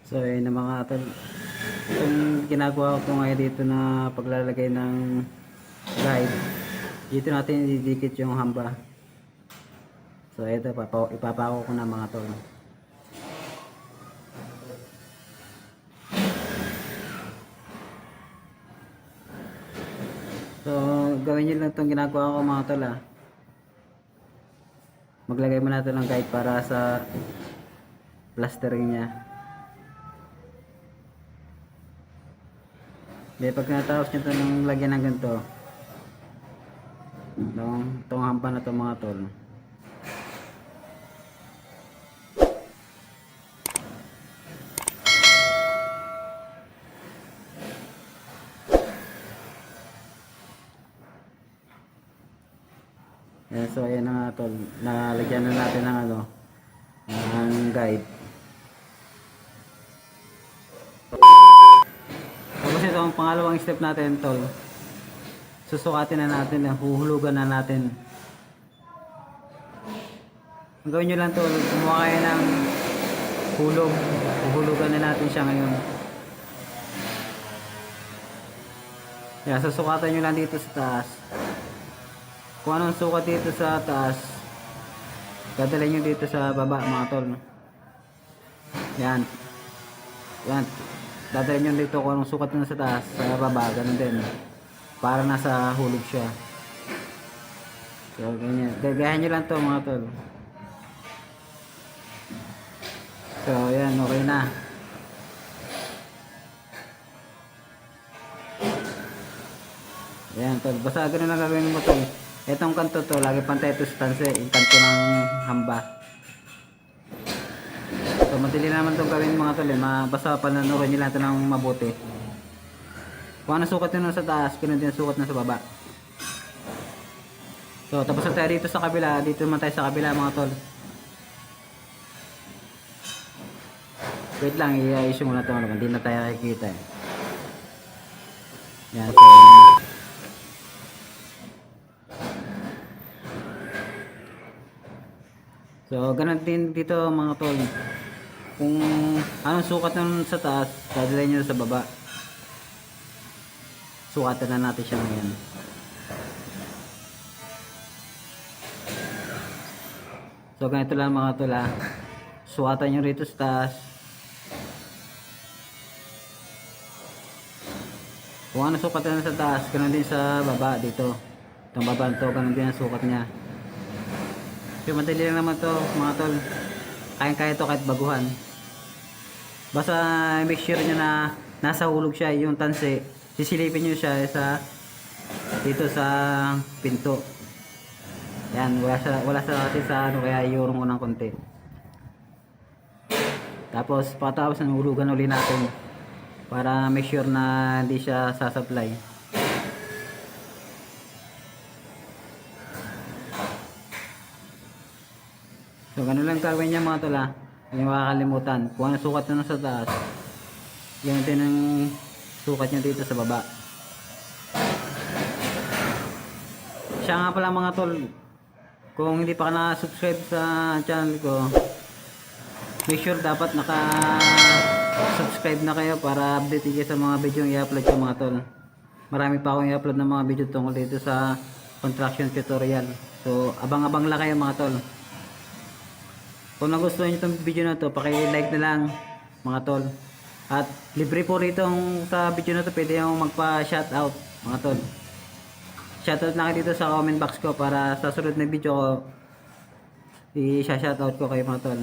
So ayun na mga tol, itong ginagawa ko ngayon dito na paglalagay ng guide, dito natin ididikit yung hamba. So ito, ipapako ko na mga tol. So gawin nyo lang itong ginagawa ko mga tol ah. Maglagay mo natin ng guide para sa plastering nya. Di pag natapos nyo ito ng lagyan ng ganito, itong hampa na ito mga tol, yan. So ayan na nga tol, nalagyan na natin ng ng guide. Tapos ito ang pangalawang step natin tol, susukatin na natin, huhulugan na natin. Ang gawin nyo lang tol, kumuha kayo ng hulog, huhulugan na natin siya ngayon. Yan, susukatan nyo lang dito sa taas. Kung anong sukat dito sa taas, dadalhin nyo dito sa baba mga tol. Yan. Yan. Dadalhin nyo dito kung anong sukat nyo sa taas, sa baba, ganun din. Para nasa hulog siya. So, ganyan. Gagayahin nyo lang to mga tol. So, yan. Okay na. Yan tol. Basta ganun lang gagawin mo tol. Itong kanto to, lagi pantay ito sa tanse, yung kanto ng hamba. So, madali naman itong gawin mga tol. Basta pananurin nyo lang ito ng mabuti. Kung ano sukat nyo sa taas, ganun din sukat na sa baba. So, tapos na tayo dito sa kabila. Dito naman tayo sa kabila mga tol. Wait lang, i-ayos muna ito. Hindi na tayo nakikita eh. Yan, so so, ganun din dito mga tol. Kung anong sukat nun sa taas, dadalhin nyo sa baba. Sukatan na natin siya ngayon. So, ganito lang mga tol ah. Sukatan nyo rito sa taas. Kung anong sukatan sa taas, ganun din sa baba dito. Itong baba nito, ganun din ang sukat niya. So, madali lang naman to mga tol. Kaya-kaya to kahit baguhan. Basta make sure nyo na nasa hulog siya yung tanse. Sisilipin nyo siya sa dito sa pinto. Yan, wala sa kasi sa kaya iurong ko ng konti. Tapos patapos ng hulugan uli natin para make sure na hindi siya sasaplay. So, ganun lang gawin niya mga tol ah. Hindi makakalimutan. Kung ano sukat nyo sa taas, yan din ang sukat nyo dito sa baba. Siya nga pala mga tol, kung hindi pa ka na-subscribe sa channel ko, make sure dapat naka-subscribe na kayo para update kayo sa mga video yung i-upload ko mga tol. Marami pa akong i-upload ng mga video tungkol dito sa construction tutorial. So, abang-abang lang kayo mga tol. Kung nagustuhan nyo itong video na to, paki-like na lang mga tol. At libre po rito sa video na to, pwede yung magpa-shoutout mga tol. Shoutout na kayo dito sa comment box ko para sa sunod na video ko i-shoutout ko kayo mga tol.